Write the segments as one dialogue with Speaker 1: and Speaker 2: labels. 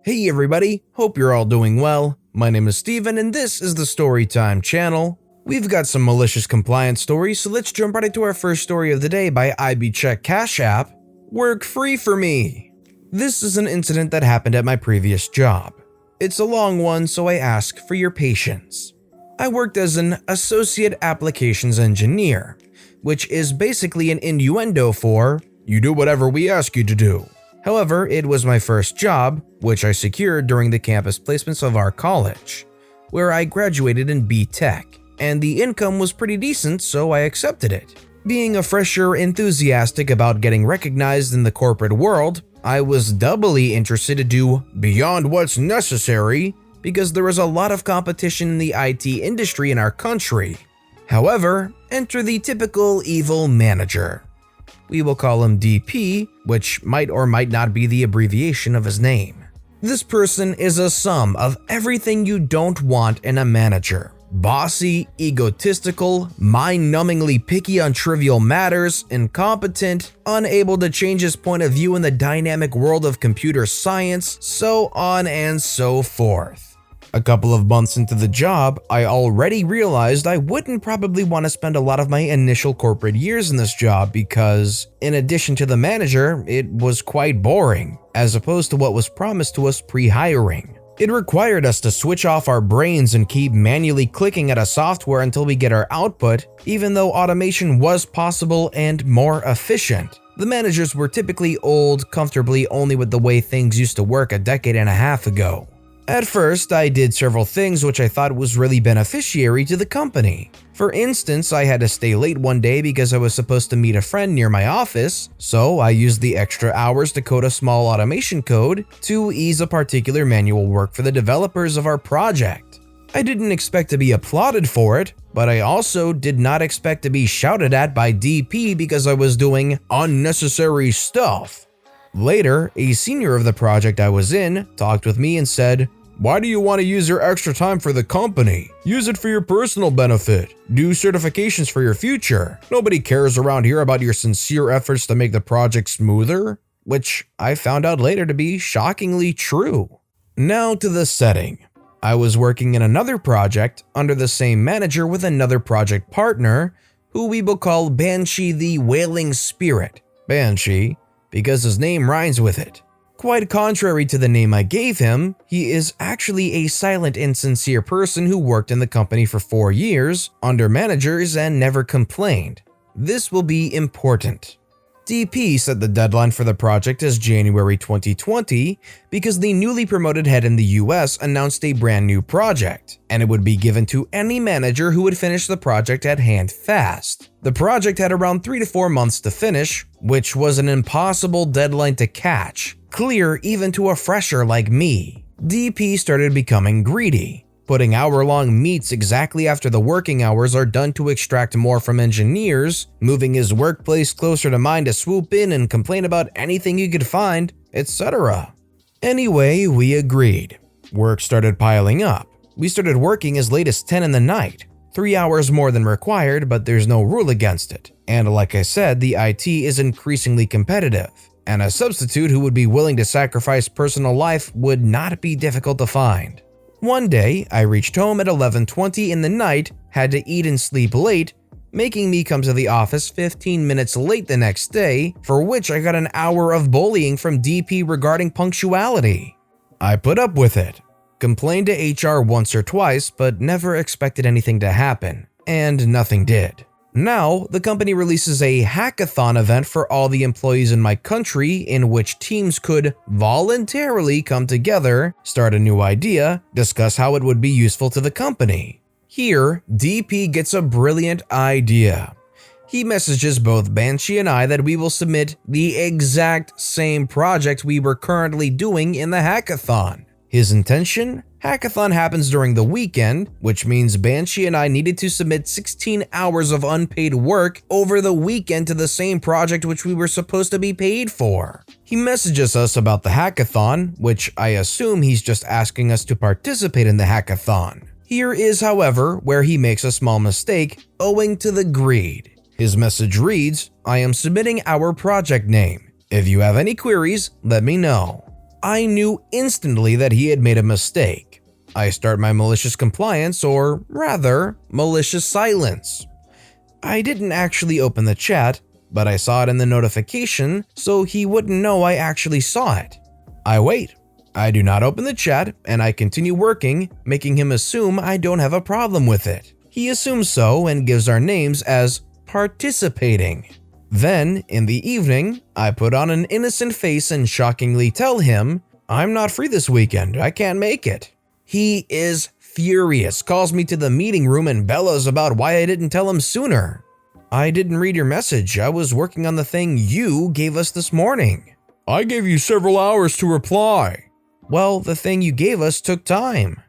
Speaker 1: Hey everybody, hope you're all doing well. My name is Steven and this is the Storytime channel. We've got some malicious compliance stories, so let's jump right into our first story of the day by IB Check Cash App. Work free for me. This is an incident that happened at my previous job. It's a long one, so I ask for your patience. I worked as an associate applications engineer, which is basically an innuendo for, you do whatever we ask you to do. However, it was my first job, which I secured during the campus placements of our college, where I graduated in B.Tech, and the income was pretty decent, so I accepted it. Being a fresher enthusiastic about getting recognized in the corporate world, I was doubly interested to do beyond what's necessary because there was a lot of competition in the IT industry in our country. However, enter the typical evil manager. We will call him DP, which might or might not be the abbreviation of his name. This person is a sum of everything you don't want in a manager. Bossy, egotistical, mind-numbingly picky on trivial matters, incompetent, unable to change his point of view in the dynamic world of computer science, so on and so forth. A couple of months into the job, I already realized I wouldn't probably want to spend a lot of my initial corporate years in this job because, in addition to the manager, it was quite boring, as opposed to what was promised to us pre-hiring. It required us to switch off our brains and keep manually clicking at a software until we get our output, even though automation was possible and more efficient. The managers were typically old, comfortably only with the way things used to work a decade and a half ago. At first, I did several things which I thought was really beneficiary to the company. For instance, I had to stay late one day because I was supposed to meet a friend near my office, so I used the extra hours to code a small automation code to ease a particular manual work for the developers of our project. I didn't expect to be applauded for it, but I also did not expect to be shouted at by DP because I was doing unnecessary stuff. Later, a senior of the project I was in talked with me and said, "Why do you want to use your extra time for the company? Use it for your personal benefit. Do certifications for your future. Nobody cares around here about your sincere efforts to make the project smoother," which I found out later to be shockingly true. Now to the setting. I was working in another project under the same manager with another project partner, who we will call Banshee the Wailing Spirit. Banshee, because his name rhymes with it. Quite contrary to the name I gave him, he is actually a silent and sincere person who worked in the company for 4 years, under managers, and never complained. This will be important. DP set the deadline for the project as January 2020 because the newly promoted head in the US announced a brand new project, and it would be given to any manager who would finish the project at hand fast. The project had around 3 to 4 months to finish, which was an impossible deadline to catch, clear even to a fresher like me. DP started becoming greedy, putting hour-long meets exactly after the working hours are done to extract more from engineers, moving his workplace closer to mine to swoop in and complain about anything he could find, etc. Anyway, we agreed. Work started piling up. We started working as late as 10 in the night. 3 hours more than required, but there's no rule against it. And like I said, the IT is increasingly competitive, and a substitute who would be willing to sacrifice personal life would not be difficult to find. One day, I reached home at 11:20 in the night, had to eat and sleep late, making me come to the office 15 minutes late the next day, for which I got an hour of bullying from DP regarding punctuality. I put up with it, complained to HR once or twice, but never expected anything to happen, and nothing did. Now, the company releases a hackathon event for all the employees in my country in which teams could voluntarily come together, start a new idea, discuss how it would be useful to the company. Here, DP gets a brilliant idea. He messages both Banshee and I that we will submit the exact same project we were currently doing in the hackathon. His intention? Hackathon happens during the weekend, which means Banshee and I needed to submit 16 hours of unpaid work over the weekend to the same project which we were supposed to be paid for. He messages us about the hackathon, which I assume he's just asking us to participate in the hackathon. Here is, however, where he makes a small mistake owing to the greed. His message reads, "I am submitting our project name. If you have any queries, let me know." I knew instantly that he had made a mistake. I start my malicious compliance, or rather, malicious silence. I didn't actually open the chat, but I saw it in the notification, so he wouldn't know I actually saw it. I wait. I do not open the chat, and I continue working, making him assume I don't have a problem with it. He assumes so and gives our names as participating. Then, in the evening, I put on an innocent face and shockingly tell him, I'm not free this weekend, I can't make it. He is furious, calls me to the meeting room and bellows about why I didn't tell him sooner. I didn't read your message, I was working on the thing you gave us this morning. I gave you several hours to reply. Well, the thing you gave us took time.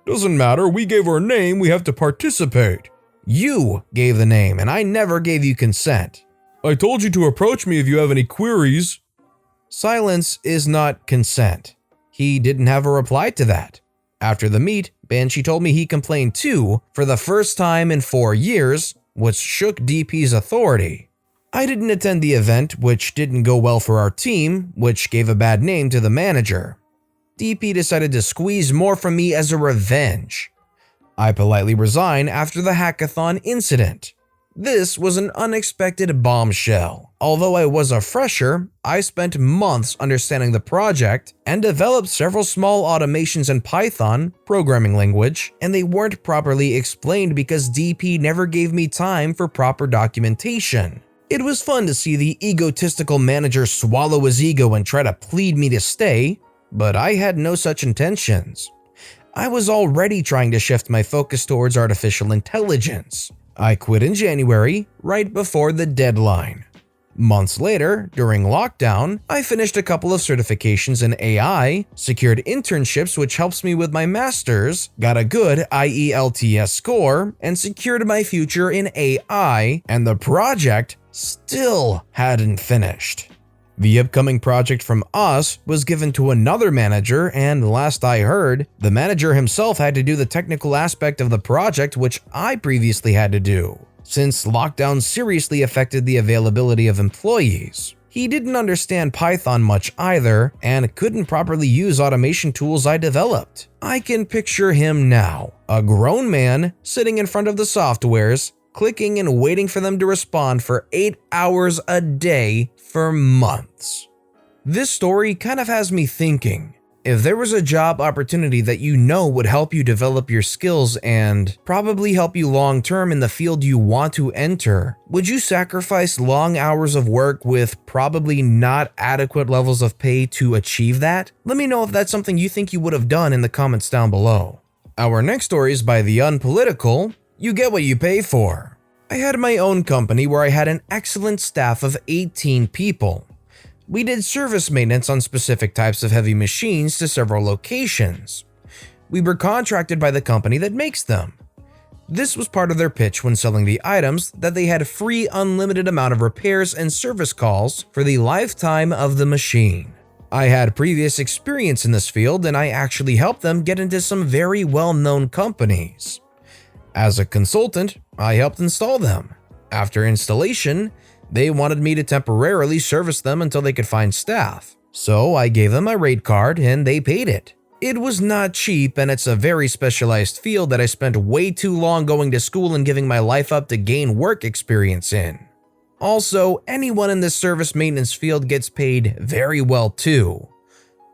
Speaker 1: Doesn't matter, we gave our name, we have to participate. You gave the name, and I never gave you consent. I told you to approach me if you have any queries. Silence is not consent. He didn't have a reply to that. After the meet, Banshee told me he complained too, for the first time in 4 years, which shook DP's authority. I didn't attend the event, which didn't go well for our team, which gave a bad name to the manager. DP decided to squeeze more from me as a revenge. I politely resign after the hackathon incident. This was an unexpected bombshell. Although I was a fresher, I spent months understanding the project and developed several small automations in Python, programming language, and they weren't properly explained because DP never gave me time for proper documentation. It was fun to see the egotistical manager swallow his ego and try to plead me to stay, but I had no such intentions. I was already trying to shift my focus towards artificial intelligence. I quit in January, right before the deadline. Months later, during lockdown, I finished a couple of certifications in AI, secured internships which helps me with my master's, got a good IELTS score, and secured my future in AI, and the project still hadn't finished. The upcoming project from us was given to another manager, and last I heard, the manager himself had to do the technical aspect of the project which I previously had to do, since lockdown seriously affected the availability of employees. He didn't understand Python much either, and couldn't properly use automation tools I developed. I can picture him now, a grown man sitting in front of the softwares, clicking and waiting for them to respond for 8 hours a day for months. This story kind of has me thinking, if there was a job opportunity that you know would help you develop your skills and probably help you long term in the field you want to enter, would you sacrifice long hours of work with probably not adequate levels of pay to achieve that? Let me know if that's something you think you would have done in the comments down below. Our next story is by Theunpolitical. You get what you pay for. I had my own company where I had an excellent staff of 18 people. We did service maintenance on specific types of heavy machines to several locations. We were contracted by the company that makes them. This was part of their pitch when selling the items, that they had free unlimited amount of repairs and service calls for the lifetime of the machine. I had previous experience in this field and I actually helped them get into some very well-known companies. As a consultant, I helped install them. After installation, they wanted me to temporarily service them until they could find staff. So I gave them my rate card and they paid it. It was not cheap and it's a very specialized field that I spent way too long going to school and giving my life up to gain work experience in. Also, anyone in this service maintenance field gets paid very well too.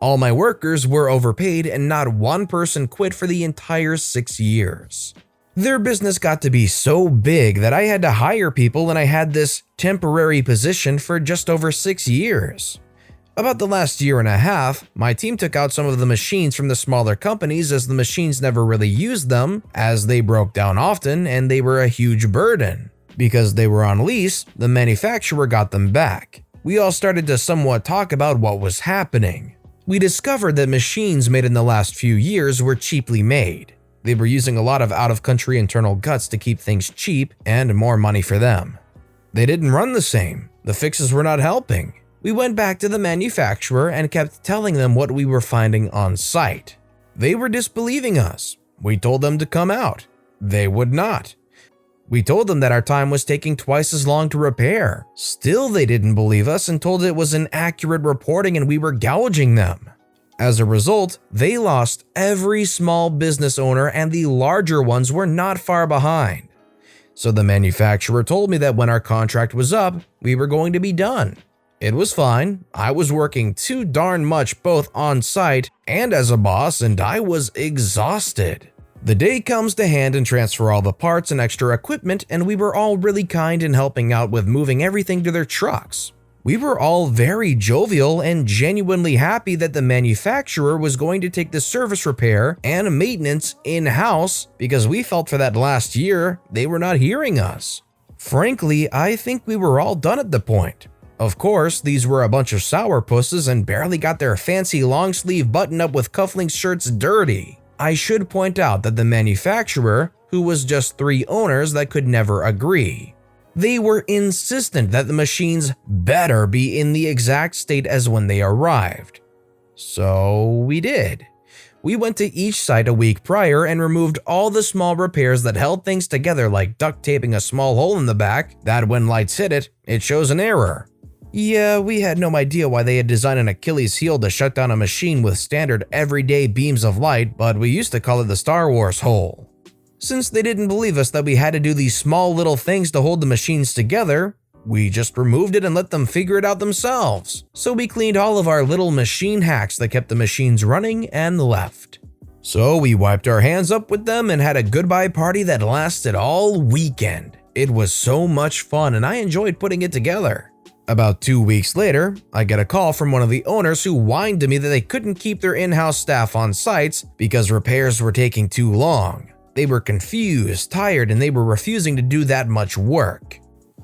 Speaker 1: All my workers were overpaid and not one person quit for the entire 6 years. Their business got to be so big that I had to hire people and I had this temporary position for just over 6 years. About the last year and a half, my team took out some of the machines from the smaller companies as the machines never really used them, as they broke down often and they were a huge burden. Because they were on lease, the manufacturer got them back. We all started to somewhat talk about what was happening. We discovered that machines made in the last few years were cheaply made. They were using a lot of out-of-country internal guts to keep things cheap and more money for them. They didn't run the same. The fixes were not helping. We went back to the manufacturer and kept telling them what we were finding on site. They were disbelieving us. We told them to come out. They would not. We told them that our time was taking twice as long to repair. Still, they didn't believe us and told it was inaccurate reporting and we were gouging them. As a result, they lost every small business owner and the larger ones were not far behind. So the manufacturer told me that when our contract was up, we were going to be done. It was fine. I was working too darn much both on site and as a boss, and I was exhausted. The day comes to hand and transfer all the parts and extra equipment, and we were all really kind in helping out with moving everything to their trucks. We were all very jovial and genuinely happy that the manufacturer was going to take the service repair and maintenance in-house because we felt for that last year they were not hearing us. Frankly, I think we were all done at the point. Of course, these were a bunch of sourpusses and barely got their fancy long-sleeve button-up with cufflinks shirts dirty. I should point out that the manufacturer, who was just 3 owners that could never agree. They were insistent that the machines better be in the exact state as when they arrived. So we did. We went to each site a week prior and removed all the small repairs that held things together, like duct taping a small hole in the back that when lights hit it, it shows an error. Yeah, we had no idea why they had designed an Achilles heel to shut down a machine with standard everyday beams of light, but we used to call it the Star Wars hole. Since they didn't believe us that we had to do these small little things to hold the machines together, we just removed it and let them figure it out themselves. So we cleaned all of our little machine hacks that kept the machines running and left. So we wiped our hands up with them and had a goodbye party that lasted all weekend. It was so much fun and I enjoyed putting it together. About 2 weeks later, I get a call from one of the owners who whined to me that they couldn't keep their in-house staff on sites because repairs were taking too long. They were confused, tired, and they were refusing to do that much work.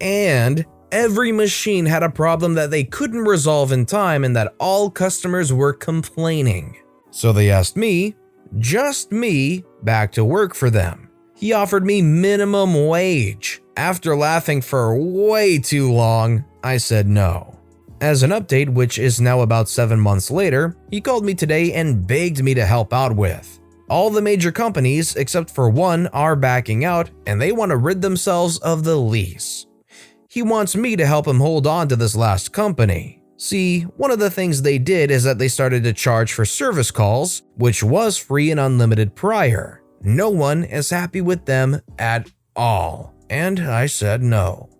Speaker 1: And every machine had a problem that they couldn't resolve in time and that all customers were complaining. So they asked me, just me, back to work for them. He offered me minimum wage. After laughing for way too long, I said no. As an update, which is now about 7 months later, he called me today and begged me to help out with. All the major companies, except for one, are backing out and they want to rid themselves of the lease. He wants me to help him hold on to this last company. See, one of the things they did is that they started to charge for service calls, which was free and unlimited prior. No one is happy with them at all, and I said no.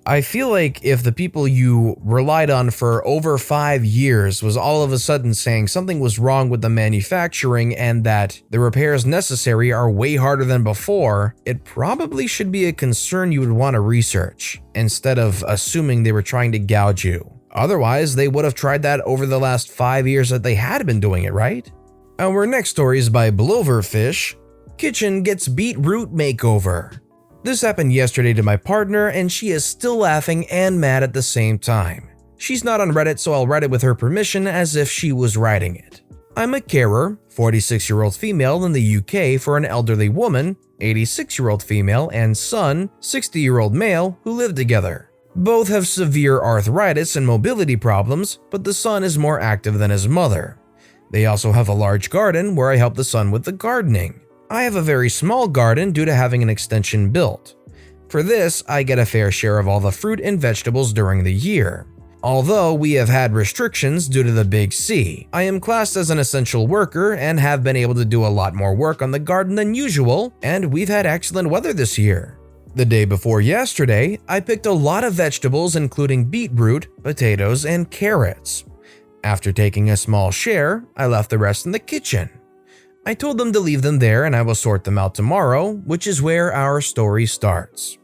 Speaker 1: I feel like if the people you relied on for over 5 years was all of a sudden saying something was wrong with the manufacturing and that the repairs necessary are way harder than before, it probably should be a concern you would want to research, instead of assuming they were trying to gouge you. Otherwise, they would have tried that over the last 5 years that they had been doing it, right? Our next story is by Bloverfish. Kitchen gets beetroot makeover. This happened yesterday to my partner and she is still laughing and mad at the same time. She's not on Reddit, so I'll write it with her permission as if she was writing it. I'm a carer, 46-year-old female in the UK for an elderly woman, 86-year-old female, and son, 60-year-old male, who live together. Both have severe arthritis and mobility problems, but the son is more active than his mother. They also have a large garden where I help the son with the gardening. I have a very small garden due to having an extension built. For this, I get a fair share of all the fruit and vegetables during the year. Although we have had restrictions due to the Big C, I am classed as an essential worker and have been able to do a lot more work on the garden than usual, and we've had excellent weather this year. The day before yesterday, I picked a lot of vegetables including beetroot, potatoes, and carrots. After taking a small share, I left the rest in the kitchen. I told them to leave them there and I will sort them out tomorrow, which is where our story starts.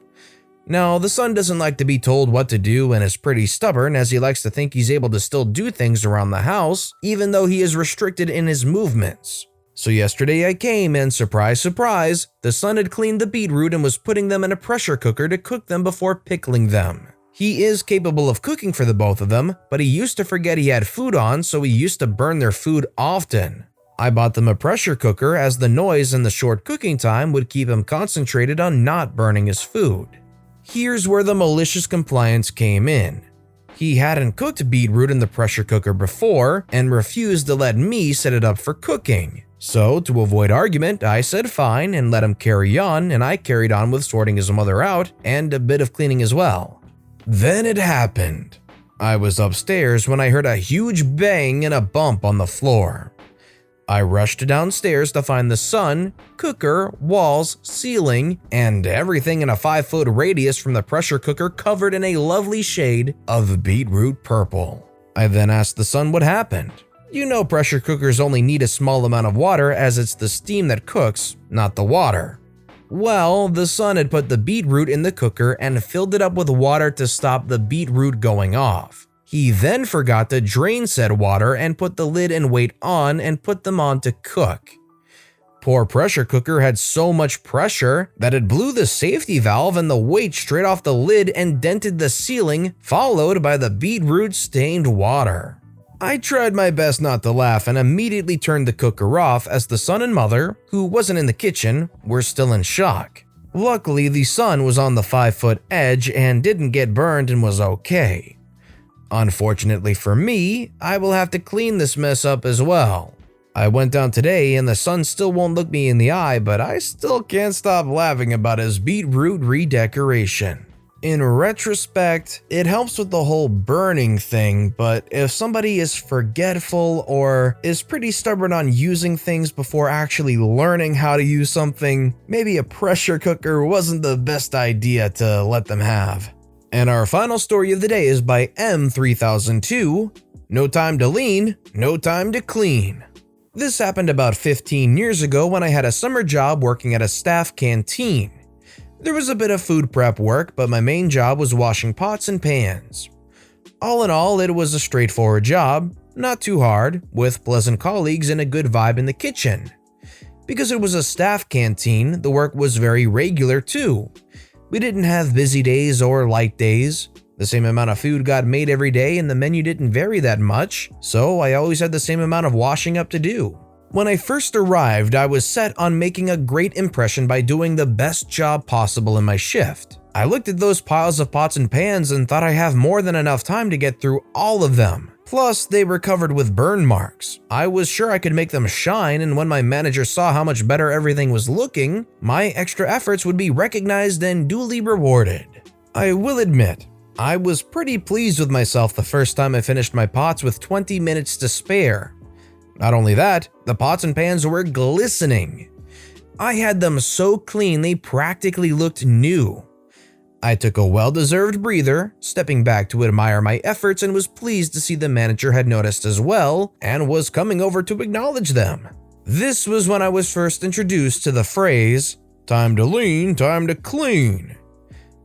Speaker 1: Now, the son doesn't like to be told what to do and is pretty stubborn as he likes to think he's able to still do things around the house, even though he is restricted in his movements. So yesterday I came and surprise, surprise, the son had cleaned the beetroot and was putting them in a pressure cooker to cook them before pickling them. He is capable of cooking for the both of them, but he used to forget he had food on, so he used to burn their food often. I bought them a pressure cooker as the noise and the short cooking time would keep him concentrated on not burning his food. Here's where the malicious compliance came in. He hadn't cooked beetroot in the pressure cooker before and refused to let me set it up for cooking. So to avoid argument, I said fine and let him carry on, and I carried on with sorting his mother out and a bit of cleaning as well. Then it happened. I was upstairs when I heard a huge bang and a bump on the floor. I rushed downstairs to find the sun, cooker, walls, ceiling, and everything in a 5-foot radius from the pressure cooker covered in a lovely shade of beetroot purple. I then asked the sun what happened. You know pressure cookers only need a small amount of water as it's the steam that cooks, not the water. Well, the sun had put the beetroot in the cooker and filled it up with water to stop the beetroot going off. He then forgot to drain said water and put the lid and weight on and put them on to cook. Poor pressure cooker had so much pressure that it blew the safety valve and the weight straight off the lid and dented the ceiling, followed by the beetroot stained water. I tried my best not to laugh and immediately turned the cooker off as the son and mother, who wasn't in the kitchen, were still in shock. Luckily, the son was on the 5-foot edge and didn't get burned and was okay. Unfortunately for me, I will have to clean this mess up as well. I went down today and the sun still won't look me in the eye, but I still can't stop laughing about his beetroot redecoration. In retrospect, it helps with the whole burning thing, but if somebody is forgetful or is pretty stubborn on using things before actually learning how to use something, maybe a pressure cooker wasn't the best idea to let them have. And our final story of the day is by M3002, No Time to Lean, No Time to Clean. This happened about 15 years ago when I had a summer job working at a staff canteen. There was a bit of food prep work, but my main job was washing pots and pans. All in all, it was a straightforward job, not too hard, with pleasant colleagues and a good vibe in the kitchen. Because it was a staff canteen, the work was very regular too. We didn't have busy days or light days. The same amount of food got made every day and the menu didn't vary that much, so I always had the same amount of washing up to do. When I first arrived, I was set on making a great impression by doing the best job possible in my shift. I looked at those piles of pots and pans and thought I have more than enough time to get through all of them. Plus, they were covered with burn marks. I was sure I could make them shine, and when my manager saw how much better everything was looking, my extra efforts would be recognized and duly rewarded. I will admit, I was pretty pleased with myself the first time I finished my pots with 20 minutes to spare. Not only that, the pots and pans were glistening. I had them so clean they practically looked new. I took a well-deserved breather, stepping back to admire my efforts, and was pleased to see the manager had noticed as well and was coming over to acknowledge them. This was when I was first introduced to the phrase, "Time to lean, time to clean."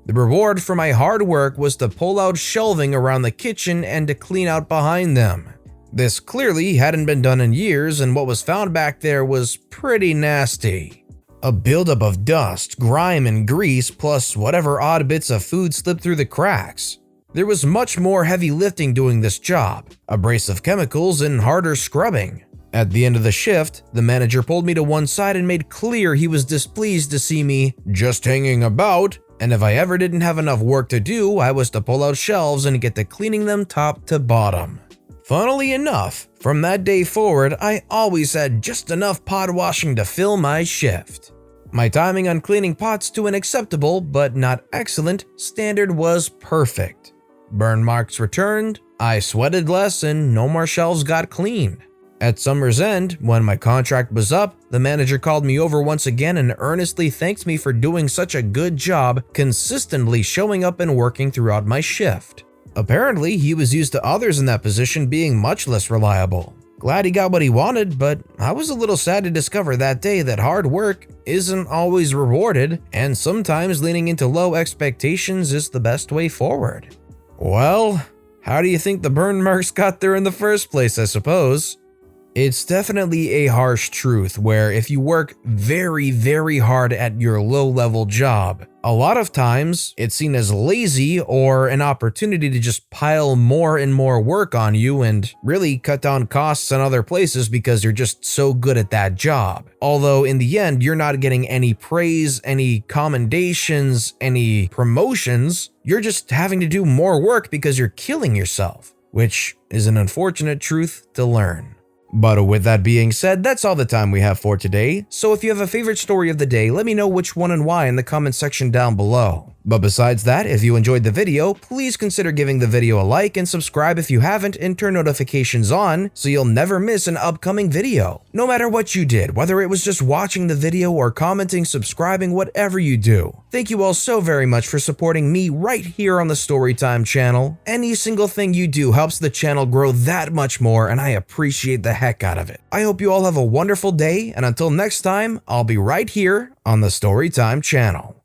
Speaker 1: The reward for my hard work was to pull out shelving around the kitchen and to clean out behind them. This clearly hadn't been done in years, and what was found back there was pretty nasty. A buildup of dust, grime, and grease, plus whatever odd bits of food slipped through the cracks. There was much more heavy lifting doing this job, abrasive chemicals, and harder scrubbing. At the end of the shift, the manager pulled me to one side and made clear he was displeased to see me just hanging about, and if I ever didn't have enough work to do, I was to pull out shelves and get to cleaning them top to bottom. Funnily enough, from that day forward, I always had just enough pot washing to fill my shift. My timing on cleaning pots to an acceptable, but not excellent, standard was perfect. Burn marks returned, I sweated less, and no more shelves got cleaned. At summer's end, when my contract was up, the manager called me over once again and earnestly thanked me for doing such a good job consistently showing up and working throughout my shift. Apparently, he was used to others in that position being much less reliable. Glad he got what he wanted, but I was a little sad to discover that day that hard work isn't always rewarded, and sometimes leaning into low expectations is the best way forward. Well, how do you think the burn marks got there in the first place, I suppose? It's definitely a harsh truth where if you work very, very hard at your low-level job, a lot of times it's seen as lazy or an opportunity to just pile more and more work on you and really cut down costs in other places because you're just so good at that job. Although in the end, you're not getting any praise, any commendations, any promotions. You're just having to do more work because you're killing yourself, which is an unfortunate truth to learn. But with that being said, that's all the time we have for today, so if you have a favorite story of the day, let me know which one and why in the comment section down below. But besides that, if you enjoyed the video, please consider giving the video a like and subscribe if you haven't and turn notifications on so you'll never miss an upcoming video. No matter what you did, whether it was just watching the video or commenting, subscribing, whatever you do. Thank you all so very much for supporting me right here on the Storytime channel. Any single thing you do helps the channel grow that much more, and I appreciate the heck out of it. I hope you all have a wonderful day, and until next time, I'll be right here on the Storytime channel.